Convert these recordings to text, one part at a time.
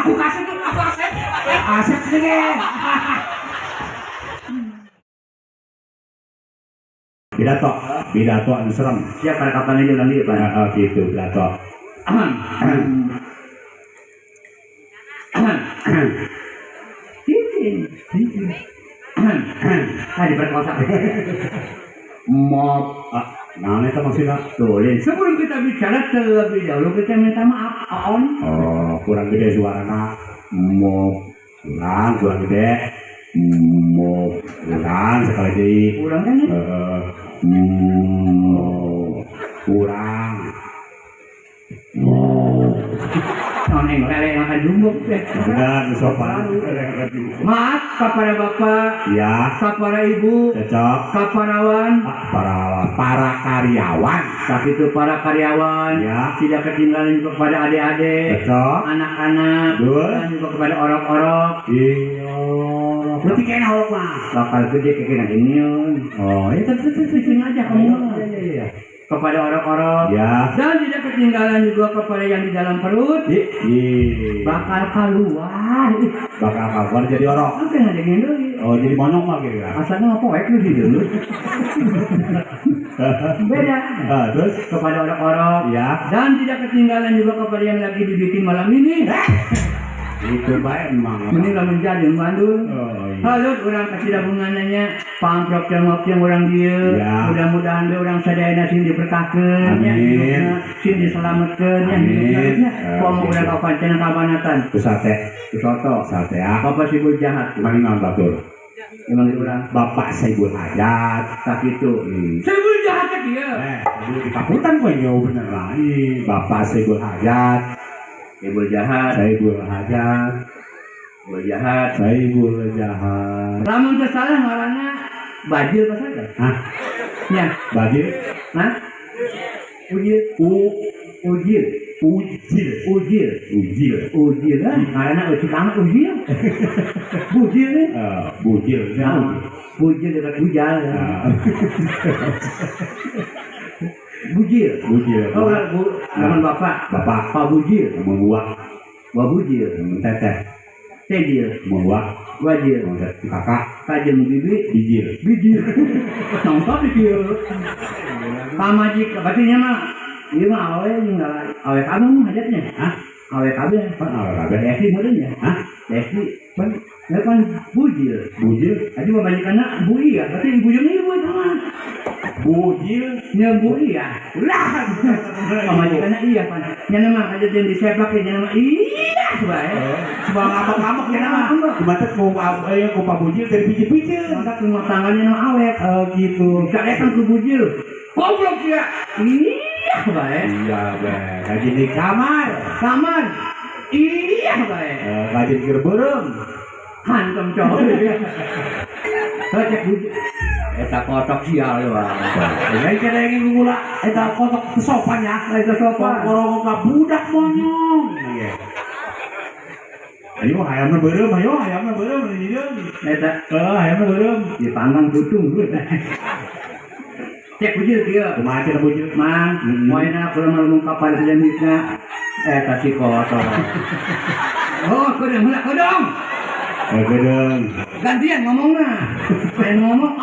Aku kasih tuh, aku aset. Aset sedikit. Pidato anu serem. Siap pada kapan aja nanti Pak. Gitu pidato. Diperkosa. Mop. Nah, itu maksudnya. Tuh, sebelum kita bicara terlebih dahulu kita minta maaf, On. Oh, kurang gede suaranya. Mop. Kurang gede. Mop. Kurang sekali lagi. Kurang kan? Kurang. Noneng lele makan jumbuk. Benar, sopan. Maaf kepada Bapak, Ya, kepada Ibu, cocok. kaparawan, Para karyawan. tapi itu para karyawan, Ya. tidak ketinggalan juga kepada adik-adik, Cocok. anak-anak, Betul. dan juga kepada orang-orang. Iya. Berarti kayaknya orang mah. Bakal gede kayak gini. Oh, itu Sini aja kamu. Iya. Kepada orang-orang. Ya. Dan tidak ketinggalan juga kepada yang di dalam perut. Iya. Bakal keluar. Bakal kapan jadi orang. Oke, nggak jadi dulu. Oh, jadi monyong mah kira-kira. Asalnya apa wek lu dulu. Beda. Terus Kepada orang-orang. ya, Dan tidak ketinggalan juga kepada yang lagi dibikin malam ini. itu baik emang. Ini lah menjadi Bandung. Oh, iya. Halo, orang kasih dabungannya pamprok yang orang dia. Ya. Mudah-mudahan dia orang sadayana sing diberkahkeun, Amin. sing diselametkeun, ya Amin. Pomo urang kapanceun kabanatan. Itu sate. Itu soto. Sate ya. Bapak sibuk jahat. Emang imam batur. Emang itu orang Bapak Saibul Hajat. tak itu. Sibuk jahat ke dia. Dulu di Kaputan gue nyawa bener lagi. Bapak Saibul Hajat. Sibuk jahat. Saibul Hajat. Sibuk jahat. Saibul Jahat. Lamun teu salah ngaranna Bajil pas ada. Hah? Ya. Bajil? Hah? Ujil. Ujil. Ujil. Ujil. Ujil. Ujil lah. Karena uji kamu ujil. Bujil nih. Bujil. Bujil dekat bujal. Ah. Bujil. Bujil. Oh, bu, teman bapak. Bapak. Pak Bujil. Membuat. Wah Bujil. Teteh. Tejil. Membuat. Wajil. Kakak. Kajem bibi. Bijil. Bijil. Nonton di dia. Kamajik. Berarti mah. Iya mah awalnya enggak. Awal kamu mah hajatnya. Hah? Awal kamu. Awal Desi modelnya. Hah? Desi. Ya kan Bujil. Bujil. Aja mau banyak anak Bu Iya, berarti ibu yang ibu sama. Bujil. Nya Bu Iya. Lah. Pamajikannya iya kan. Nya nama aja yang disepak ya nama iya bae. Bang abang-abang ya nama. Gimana mau ayo ke Pak Bujil dari pijit-pijit. Mantap rumah tangganya nama awet. Gitu. Gak datang ke Bujil. Goblok ya. Iya bae. Iya, bae. Kaji di kamar. Kamar. Iya bae. Kaji di gerberem. Hantam cowok. Cek Bujil. Eta kotok sial ya. Ya kira yang gula eta kotok kesopan ya. Eta sopan. Korong ka budak monyong. Ayo hayamna beureum, ayo hayamna beureum di dieu. Eta Hayamna beureum. dipanggang tutung dulu. Cek Bujil kieu. Kumaha cenah bujil? Mang, moena kurang malu kapan sudah mitna. Si kotor. Oh, kodong. Gedeng. Gantian ngomongna. Pengen ngomong.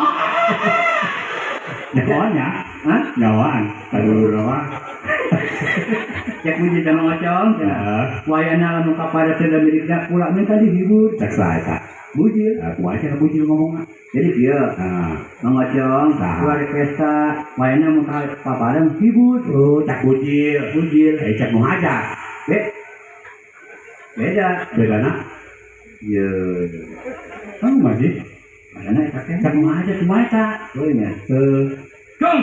Nyawanya? Hah? Nyawaan. Aduh, nama. Cek Bujil sama ngocong. Heeh. Wayana lamun kapada sudah mitna pula minta dihibur. Cek saeta. Bujil. Kumaha cenah bujil ngomongna? Jadi kieu. Nah, Ngocong, keluar di pesta, wayana muka paparan hibur. cek bujil. Bujil. Cek mau ngajak. Beda. Bedana? Iya. Kamu masih? Mana kakek? Cek mau ngajak kumaha eta? Soalnya. Kang,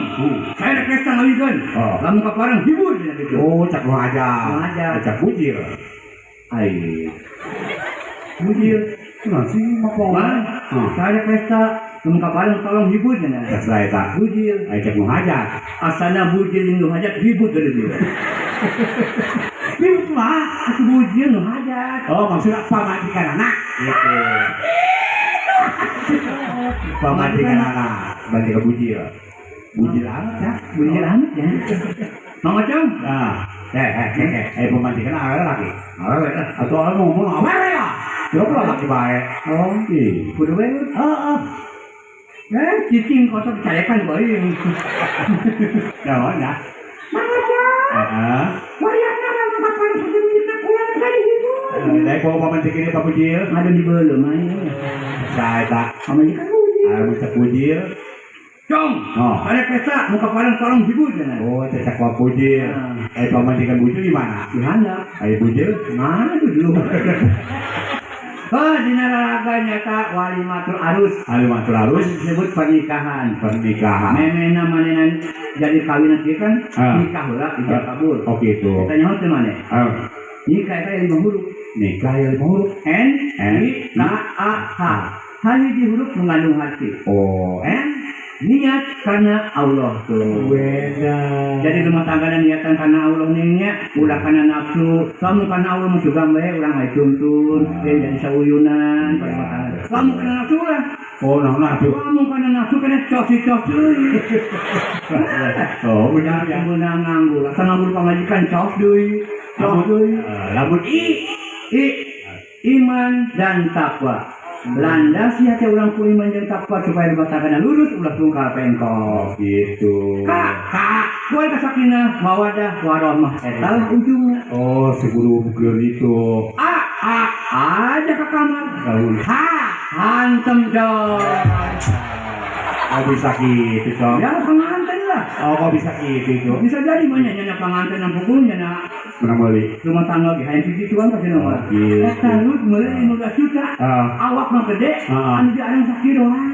saya ada pesta ngalikan. Oh. Lamu kaparang hibur ya gitu. Cek mau ngajak. Mau ngajak. Cek bujil. Ai. Bujil. Kenapa sih mau Bang, saya ada pesta. Lamu kaparang tolong hibur ya. Cek saeta. Bujil. Cek mau ngajak. Asana bujil yang lu hajat hibur dari dia. Hibur mah. Aku bujil lu hajat. Oh, maksudnya pamajikan anak. Gitu. Pamajikan anak. Berarti ke bujil. Bujil amat ya. Bujil amat ya. Mang Ocong, Nah, pemancingan awalnya lagi. Awet lah. Atau orang ngomong apa ya? Coba lagi baik. Oh, kudu bae. Cicing kotor dicayakan bae. Jangan ya. Wayangna mangkat pada sedemikian pulang kali gitu. Dari bawa pemancingan ini Pak Bujil. Ada di belum aja. Saya tak. Pamajikan Bujil. Bisa Bujil. Cong, ada pesta muka padang tolong hibur jangan. Oh, cecak Pak Bujil. Pemancingan Bujil di mana? Di handap. Ayo Bujil. Mana tuh dulu? Di naraganya Kak Walimatul Arus. Walimatul Arus disebut pernikahan. Memena manenan jadi kawin nanti kan nikah heula ijab kabul. Oh gitu. Kita nyaho teh maneh. Nikah eta 5 huruf. Nikah yang 5 huruf. N I K A H. Hiji huruf mengandung arti. Oh, niat karena Allah tuh. Beda. Jadi rumah tangga dan niatan karena Allah niatnya, ulah karena nafsu. Kamu karena Allah mah juga bae urang aya tuntun, jadi sauyunan rumah tangga. Kamu karena nafsu lah. Oh, nafsu. Kamu karena nafsu kena cos deui. Oh, benar ya. Benar nganggur. Asa nganggur pamajikan cos deui. Cos deui. Lamun iman dan takwa. Landasi hati orang ku iman jeung takwa supaya rumah tanggana lurus ulah tungkal pengkol. Gitu. Kak, kuat kasakina mawadah warahmah eta ujungna. Oh, sebelum bukeun itu. Aja ke kamar. Hantem dong. Oh, bisa gitu, Cok. Ya pengantin lah. Oh, kok bisa gitu, Cok? Bisa jadi banyak nyana pengantin yang pukulnya nak. Menang beli. Rumah tangga ge hayang cuci tuan pasti nama. Eta lu mulai 15 juta. Awak mah gede, anu di areng sakit doang.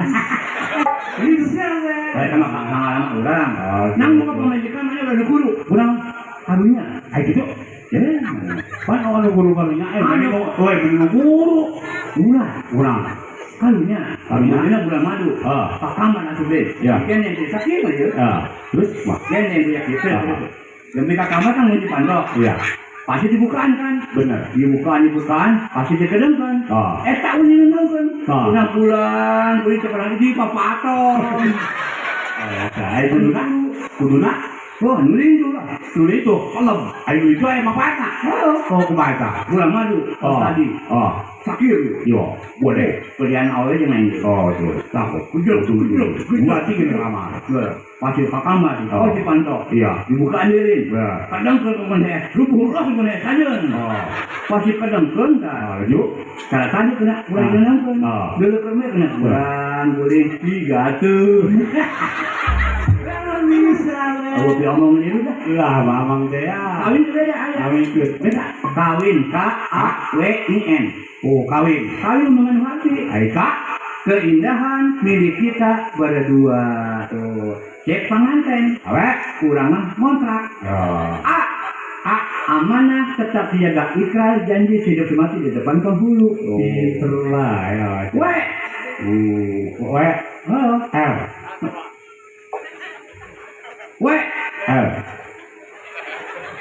Bisa we. Saya sama pengalaman urang. Nang buka pemajikan mah udah guru. Urang karunya. Ai gitu. Pan anu guru-gurunya guru. Urang. Kalunya bulan madu. Pak Kaman atuh deh. Kan yang sakit mah ya. Terus mah kan yang dia gitu. Demi Kak Kaman kan mau dipantau. Iya. Pasti dibukaan kan? Benar. Dibukaan, pasti dikedengkan. Eta unih nengkeun. Una bulan, kulit sekarang di papaton. Saya kuduna. Wah, nulindu lah. Nuli itu, kolom. Ayo itu emang mana? Oh, kumaha bulan madu. Tadi. Sakit. Yo, boleh. Pilihan awalnya jangan ini. Oh, itu. Takut. Kujul. Gua tinggi kamar. Pasti Pak Kamar. Oh, dipantau. Iya. Dibukaan diri. Kadang ke saya, rubuh ke saya pasti kadang kan. Yuk. Kalau tadi kena bulan jenengkeun. Dulu kena bulan boleh 3 tuh. Aku diomong ini udah. Lah, mamang teh ya. Kawin beda aya. Kawin beda. Kawin KAWIN. Oh, kawin. Kawin mengandung hati. Aika keindahan milik kita berdua. Tuh. Cek pengantin. Kurang mah kontrak. Amanah tetap dijaga ikrar janji hidup mati di depan penghulu. Itulah ya.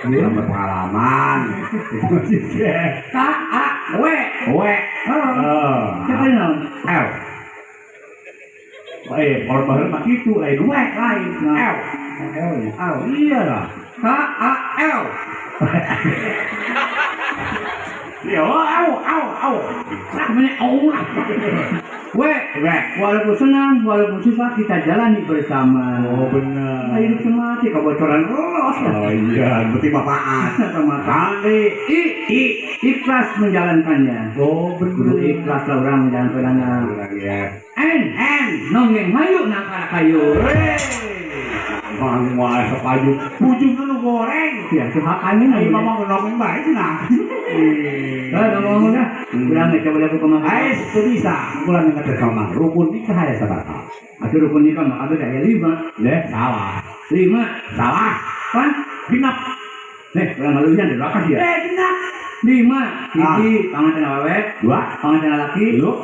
Ini pengalaman. Siapa yang kalau bahasa mah gitu, lain. Iya lah. KAL. Ya, namanya Allah. Walaupun senang, walaupun susah kita jalani bersama. Oh benar. Hidup semati kebocoran los. Oh iya, berarti manfaat. Nanti ikhlas menjalankannya. Oh benar. Ikhlas lah orang menjalankannya. Ya. Nongeng mayu nangkara kayu. Wah, sepaju. Bujung dulu goreng. Ya, suhakannya ayo mama nongeng baik nah. Ngomong dah. Kurang coba aku kemana? Itu bisa. Bulan yang kata sama rukun nikah ya sahabat. Aku rukun nikah mah ada kayak 5. Salah. 5. Salah. Kan? Genap. Orang malunya ada berapa sih ya? Genap. 5. Hiji panganten awewe, 2 panganten laki, 3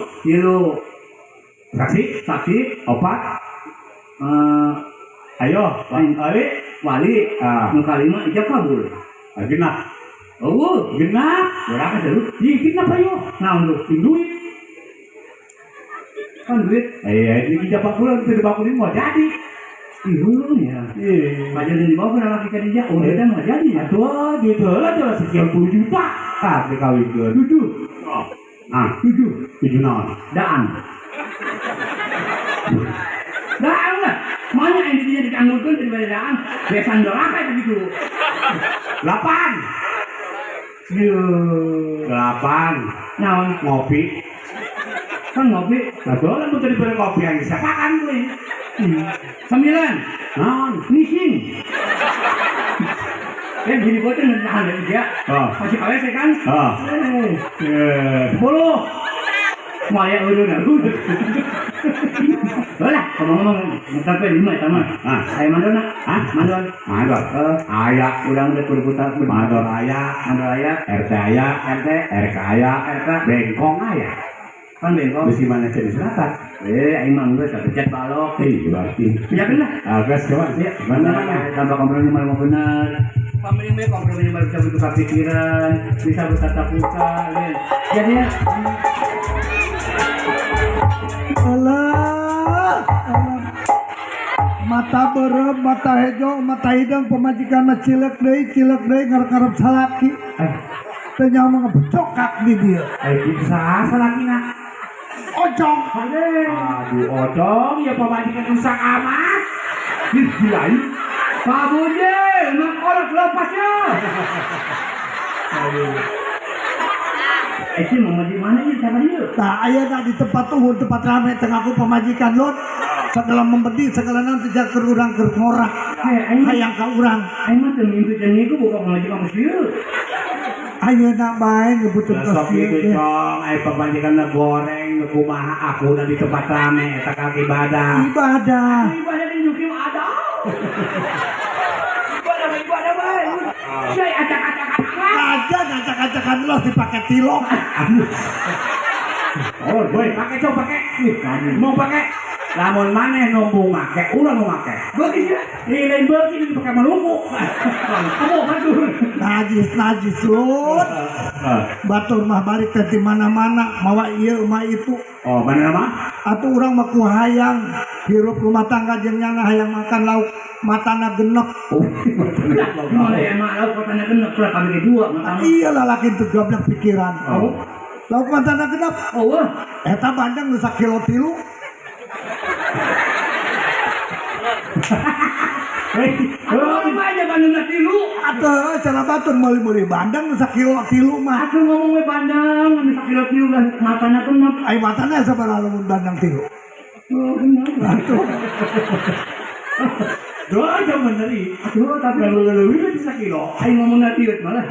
saksi, 4 ayo, wali, nu kalima ijab kabul. Genap. Oh, genap. berapa seru? Genap ayo. Naon lu? Duit. Kan duit. Ini ijab kabul itu dibakulin mau jadi. Dulu ya. Baca di bawah pernah laki kerja, dia nggak jadi. Aduh, gitu lah jelas sekian 10 juta. Ah, dikawinkeun. 7 naon? Daan lah. Mana yang dia dikanggulkan daripada daan? Besan doraka begitu. 8. 8. Naon Ngopi. kan ngopi. Aduh, lah muter diberi kopi yang siapa kan gue? 9. Naon? Nising. Ya gini bocah nggak ada dia. Masih KWC kan? 10. Maya udah udah. Lah, ngomong-ngomong, sampai 5 itu mah. Ayo mandor nak? Mandor. Ayah, Udah putar mandor ayah, RT ayah, RK ayah, bengkong ayah. kan bengkok. Di mana jadi selatan? Aing mah geus pencet balok. Berarti. Ya kan lah. Gas coba sih. Mana tambah kompromi mau benar. Kompromi bisa bertukar pikiran, bisa bertatap muka, ya. Jadi Allah, mata berem, mata hejo, mata hidung pemajikan cilek deui ngarep-ngarep salaki. Teu nyaho ngebecokak di dia. Itu saha salakina? Ocong. Aduh, ocong ya pemajikan rusak amat. gilai. Pak Budi, nak orang lepasnya. Itu mau di mana ya sama dia? Nah, aya da di tempat tuhun, tempat rame tengah aku pemajikan lot. Segala membedi, segala nanti jak kerurang kermorak. Hayang ka urang. Aing mah teu mimpi teh niku bukan pemajikan musliu. Ayeuna bae ngebutut Sok itu kasieu. cong, pemajikan goreng, kumaha aku di tempat rame, eta ka ibadah. Ibadah. Ibadah di nyuki ada. Ibadah bae. Saya acak-acakan Aja ngacak-acakan los dipakai tilok. Oh, boy, pakai coba pakai. Mau pakai. Lamun maneh nombong make, urang nu make. Beuki ya. Lain beuki dipakai melumuk. Kamu batur. Najis lot. Batur mah balik teh di mana-mana mawa ieu mah itu. Oh, mana nama? Atuh urang mah ku hayang hirup rumah tangga jeung nyana hayang makan lauk matana genep. Mana ya mak lauk kotanya genep lah kami kedua matang. Iya lalaki teu goblok pikiran. Lauk matana genep. Oh, Eta bandeng nu sakilo 3. oh aja bandeng tilu. Atuh cara batur meuli-meuli bandeng nu sakilo 3 mah. Aku ngomong we bandeng, anu sakilo tilu kan matanya genep. Ai matana sabaraha lamun bandeng 3. Oh, benar. Atuh. Doa aja meneri. Aduh, tapi Lalu bisa kilo. aing ngomong natiut malah.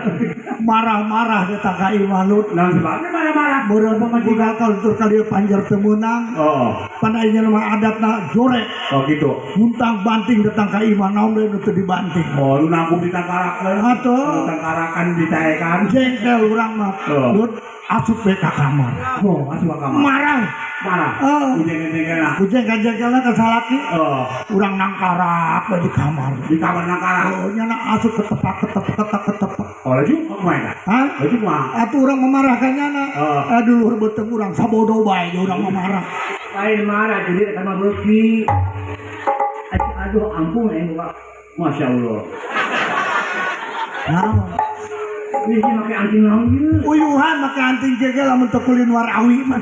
Marah-marah eta ka Imanut. Nah, sebabnya marah-marah. Meureun pamajikan kultur kalieu panjer teu meunang. Oh, Pan aya mah adatna jorek. oh gitu. Muntang banting datang ka Iman naon deui nu teu dibanting. Oh, lu nanggung ditangkarakan. Atuh. Ditangkarakan, ditaekan. Jengkel urang mah. Lut asup we ka kamar. Oh, masuk ke kamar. Marah. Marah. Ujeng-ujengnya lah. Ujeng kanjengkelna ka salaki. Oh, Urang nangkarak we di kamar. di kamar nangkara. Oh, nyana asup ketep. Oh, laju kemana? Hah? Laju mah. Atuh urang memarahkan nyana. Dulur beuteung urang sabodo bae urang memarah. Lain marah jadi karena beuki. Aduh ampun aing buka. Masya Allah. Naon? Ini pakai anting naon ieu? Uyuhan make anting gegel lamun teu kulin warawi mah.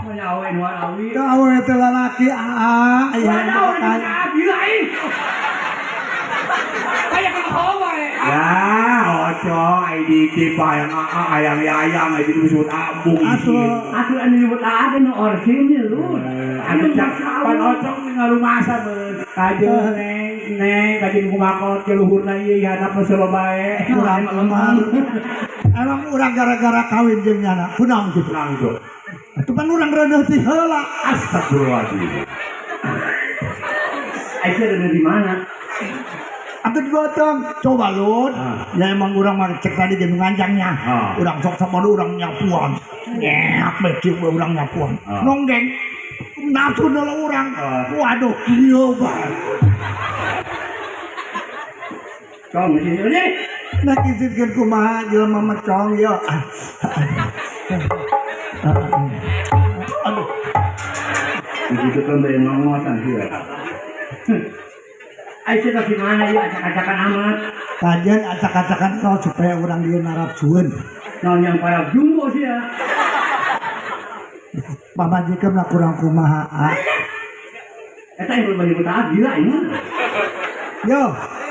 Manya awe nu awi. Teu awe teh lalaki aya Waduh, ini gila ih. Kayak hawa Ya, ocong, IDT yang ayam-ayam, itu disebut ambung. Atuh anu nyebut ada nu orsin lu. Anu cakapan ocong ngaruh masa men. Kajeun neng, kajeun kumakot ke luhurna ieu handap selo bae. Urang lemah. Emang urang gara-gara kawin jeung nyana, kunaon kitu? Tenang itu. Atuh pan urang reuneuh ti heula. Astagfirullahaladzim. Aisyah ada di mana? Atuh digotong, coba Lud. Ya emang urang mah cek tadi jeung nganjangnya. Urang sok sama urang nyapuan. Nyeak becik urang nyapuan. Nonggeng. Nafsu dulu urang. Waduh, kieu bae. Kong di sini. Nah kisitkeun kumaha jelema mecong yo. Aduh. Begitu kan bayang ngomong sih ya. Ayo kita gimana ya acak-acakan amat. Kajian acak-acakan kau supaya orang dia narapsuan. Nah yang para jumbo sih ya. Pamajikan lah kurang kumaha. Eta yang berbagi betah gila ini. Yo,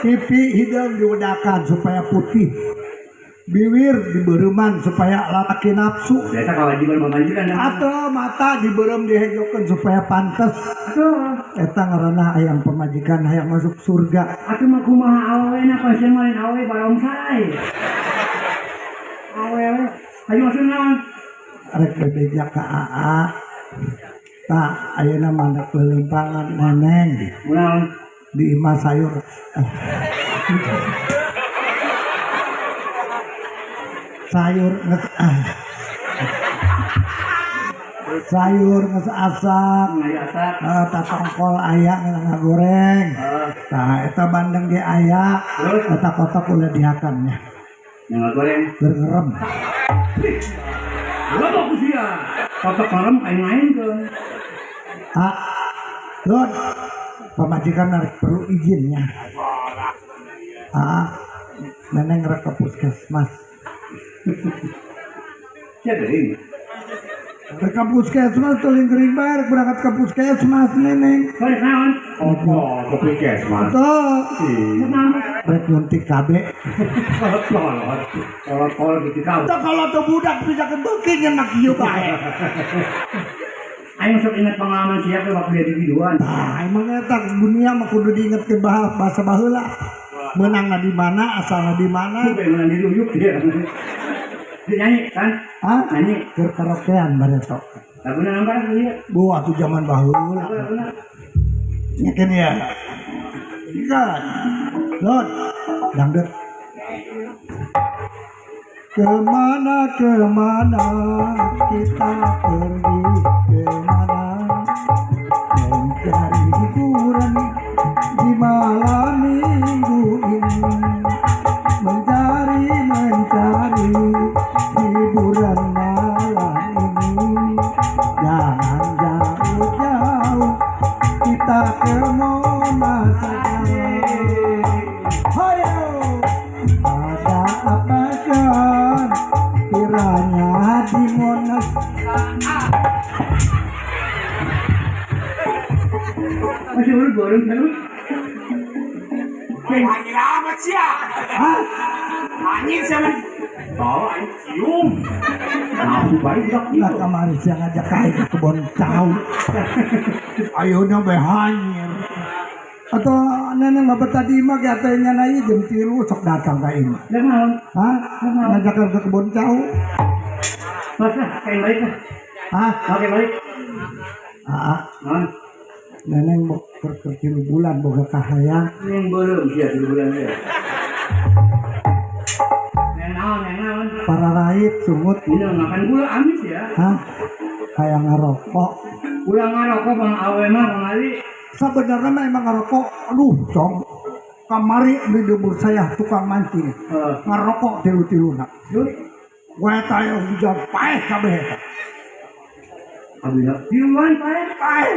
pipi hidung diwedakan supaya putih. Bibir dibereman supaya laki nafsu. Biasa kewajiban pemajikan. Atau mata diberem dihejokan supaya pantas. Eta ngaranna hayang pemajikan hayang masuk surga. Atuh mah kumaha awena pasien main awe barongsai. Awe. Ayo masuk naon? Rek bebeja ka AA. Tak ayeuna mandak pelimpangan neneng. Naon? Di imah sayur. Sayur sayur nges asak. Ngayasak. Tak tongkol ayak ngagoreng. Nah, eta bandeng di ayak. Eta kotak ulah dihakannya. Yang ngagoreng. Gergerem. Gua bagus ya. Kotak korem main-main ke. Lord, pemajikan harus perlu izinnya. Neneng rek ke puskesmas. Siapa ini? Rek ke puskesmas tuh lingkering bayar berangkat ke puskesmas neneng. Balik naon? Oh, ke puskesmas. Tuh. Naon? Rek nyuntik KB. Kolot gitu kau. Tuh kalau tuh budak bisa kebukinya nak ieu bae. Ayo sok ingat pengalaman siapa waktu dia di biduan. Nah, emang eta dunia mah kudu diinget ke bahasa baheula. Menangna di mana, asalna di mana. Sampai menang diruyuk dia. Dia nyanyi kan? Nyanyi. Keur karaokean bareto. Laguna nangkar dia. Bu atuh zaman baheula. Nyakeun ya. Kan. Lord, dangdut. Kemana kita pergi, kemana mencari hiburan di malam minggu ini, mencari hiburan malam ini. Jangan jauh-jauh kita ke Monas. Hayo, ada apa kan kiranya di Monas? Masih urut borong terus. Anjir amat sih ya. Anjir sama. Tahu anjir cium. Nah, baik dak Lah kamari siang ngajak kain ke kebun tahu. Ayeuna bae hanyir. Atau nenek bapak tadi mah katanya nanya jam 3 sok datang ka imah. Dah naon? Ngajak ke kebun tahu. Mas lah, kain balik lah. Oke balik. Naon? Neneng mau kerja bulan boga kahayang. Yang belum sih di bulan dia. Naon? Para rakyat sungut. Ini makan gula amis ya. Kayak ngerokok. Gula ngarokok bang awe mah kemari. Sebenarnya mah emang ngerokok. Aduh, cong. Kamari di dubur saya tukang mancing. Ngerokok tilu-tilu nak. Gue tayo hujan paeh kabeh. Abis tiluan paeh.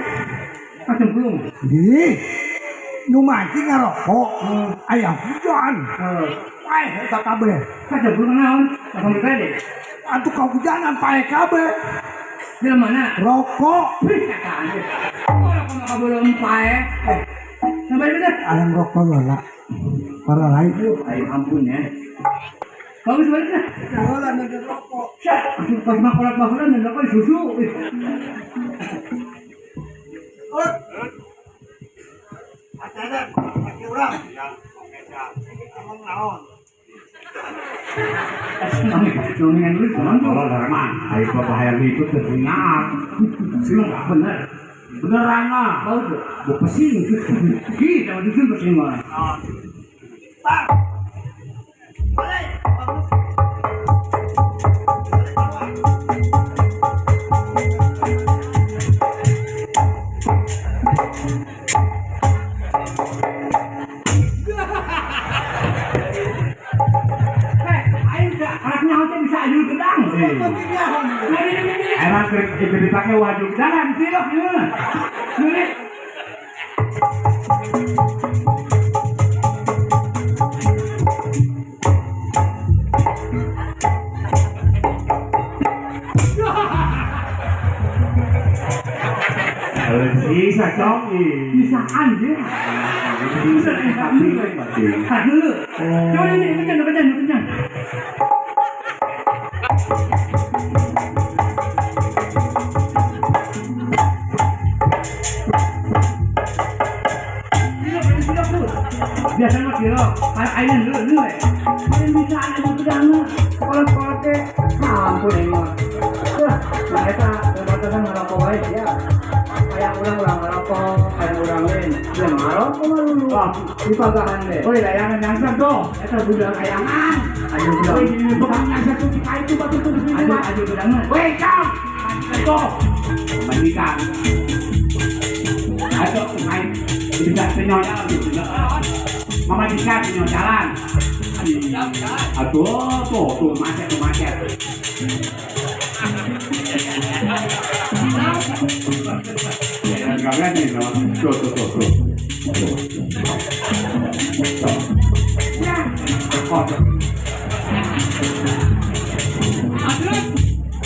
Macam belum. Di nu mancing ngerokok. Ayam hujan. Paeh eta kabeh. Macam belum naon? Macam gede. Atuh kehujanan paeh kabeh. Di mana? Rokok. Kalau belum paeh. Sampai mana? Ayam rokok lah. Para lain. Ayo ampun ya. Bagus balik lah. Kalau ada rokok. Pas makolat-makolat dan rokok susu. Ada pakai orang. Emang naon? Nomingan dulu jangan tuh. Kalau Darman, ayo bapak hayang itu terdengar. Sudah benar. Beneran lah. Bagus. Gue pesing. Kita mau disun pesing mah. Emang itu dipakai wajib jalan sih loh. Bisa cong Bisa anjir. Bisa cut dulu. Coba ini kencang. Biasa mah kira, ayo dulu ya. Ini bisa ada pedang. Sekolah teh, ampun ini mah. Nah, eta terbatasan ngerokok baik ya. Kayak orang ngerokok, kayak orang lain. Dia ngerokok mah dulu. Di pagahan deh. Oh, layangan nyangsa tuh. Eta budak layangan. Ayo budak. Ini bukan nyangsa tuh kita itu batu tuh. Ayo budaknya. Weh, kau. Tuh. Mandikan. Ayo main. Tidak senyonya gitu. Mama Dika punya jalan. Aduh, tuh macet. Enggak berani, no. Tuh.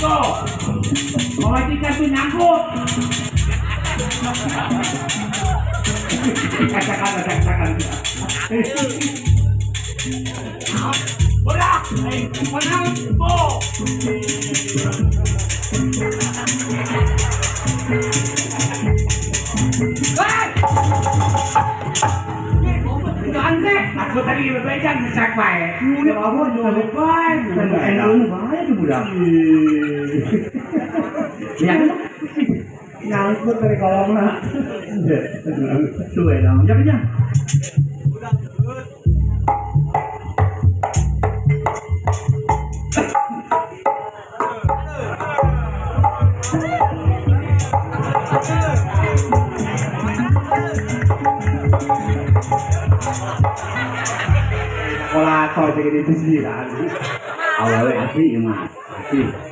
Tuh. Mama Dika tuh nyangkut. Katakan. Bola, bo. Aku tadi bebejan ngecek bae. Udah apa juga bae. Bae tuh budak. Ya kan? Nyangkut dari kolongnya. Suwe dong. Jangan. Kolator jadi itu sih kan. Awewe asli mah.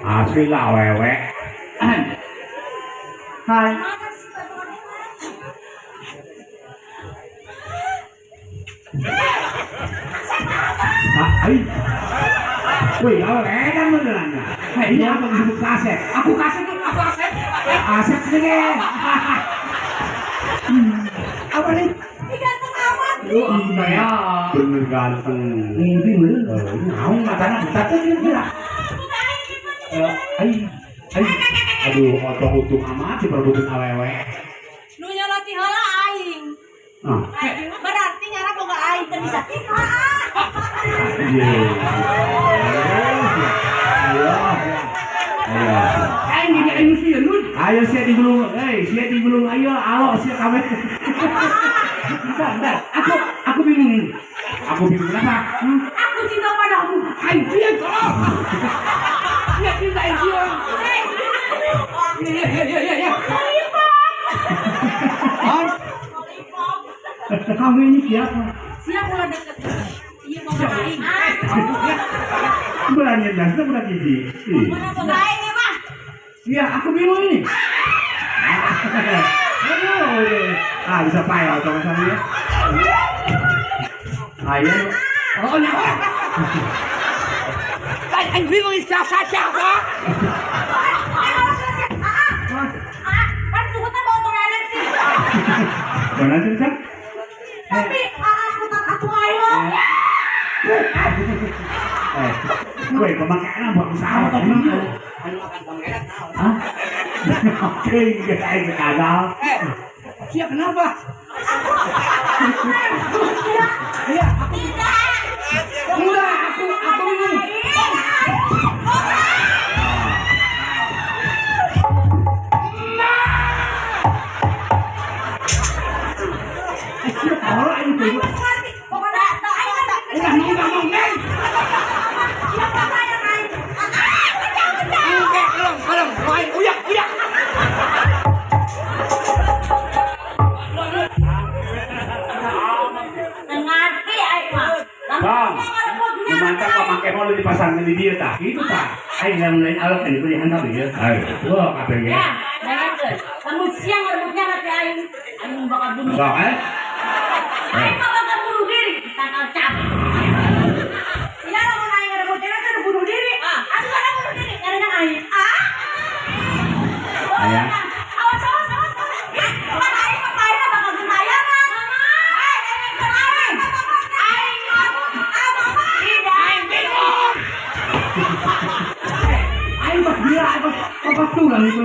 Asli lah awewe. Hai. Hai. Wih, kan beneran. Hai, ini apa disebut kaset? Aku kaset. Aset segede. Apa nih? Ganteng amat. Ya, bener ganteng. Mimpi bener. Mau matanya buta tuh kira. Aduh, otot utuh amat diperbutun awewe. Nu nyoloti heula aing. Berarti nyara boga aing teu bisa kita. Ayo sia digulung, ayo alo sia kabeh. Bentar, aku bingung ini. Aku bingung kenapa? Aku cinta padamu. Ayo dia tolong. Dia cinta dia. Iya. Kamu ini siapa? Siapa ulah deket. Iya mau aing. Berani dasar budak gigi. Mana aing mah? Iya, aku bingung ini. Aduh, bisa payah sama sama ya. Ayo. Oh, nyawa. Anh bingung siapa? Kan suka bawa toranan sih. Toranan sih kan? Tapi aku ayo. Gue pemakaian buat usaha tadi. Ayo makan pangeran tahu. Hah? Oke, guys, ada. Siap kenapa? Iya, aku tidak. Udah, aku bingung. Dipasang di dia tak itu tak ayo yang lain alat kan itu dihantar dia ayo wah kabeh ya jangan ke kamu siang rambutnya nanti ayo bakal bunuh Aing mah bakal bunuh diri, tanggal cap. Iya lah mau naik ada bocah ada bunuh diri. Aku ada bunuh diri karena aing. Ayah. Awas. Ya, bukan aing mah aing bakal gentayangan. Aing. Tidak aing bingung. Aing pas gila, pas tulang itu.